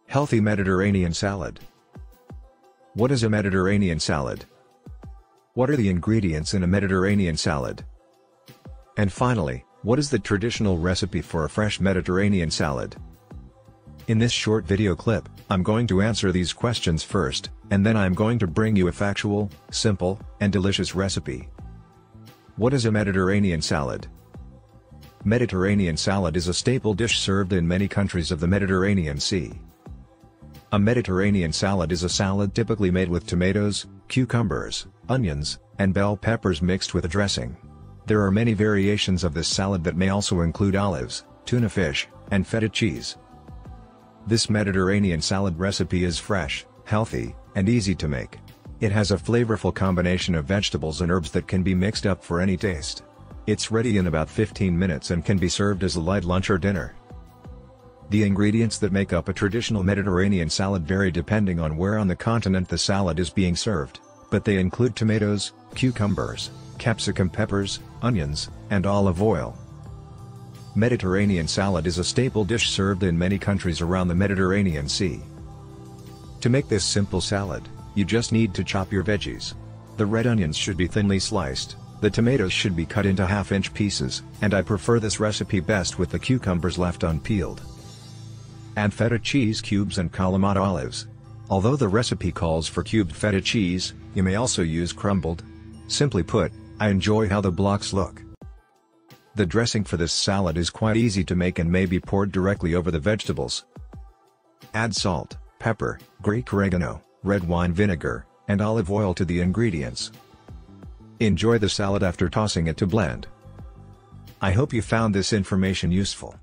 Healthy Mediterranean salad. What is a Mediterranean salad? What are the ingredients in a Mediterranean salad? And finally, what is the traditional recipe for a fresh Mediterranean salad? In this short video clip, I'm going to answer these questions first, and then I'm going to bring you a factual, simple, and delicious recipe. What is a Mediterranean salad? Mediterranean salad is a staple dish served in many countries of the Mediterranean Sea. A Mediterranean salad is a salad typically made with tomatoes, cucumbers, onions, and bell peppers mixed with a dressing. There are many variations of this salad that may also include olives, tuna fish, and feta cheese. This Mediterranean salad recipe is fresh, healthy, and easy to make. It has a flavorful combination of vegetables and herbs that can be mixed up for any taste. It's ready in about 15 minutes and can be served as a light lunch or dinner. The ingredients that make up a traditional Mediterranean salad vary depending on where on the continent the salad is being served, but they include tomatoes, cucumbers, capsicum peppers, onions, and olive oil. Mediterranean salad is a staple dish served in many countries around the Mediterranean Sea. To make this simple salad, you just need to chop your veggies. The red onions should be thinly sliced, the tomatoes should be cut into half-inch pieces, and I prefer this recipe best with the cucumbers left unpeeled. Add feta cheese cubes and Kalamata olives. Although the recipe calls for cubed feta cheese, you may also use crumbled. Simply put, I enjoy how the blocks look. The dressing for this salad is quite easy to make and may be poured directly over the vegetables. Add salt, pepper, Greek oregano, red wine vinegar, and olive oil to the ingredients. Enjoy the salad after tossing it to blend. I hope you found this information useful.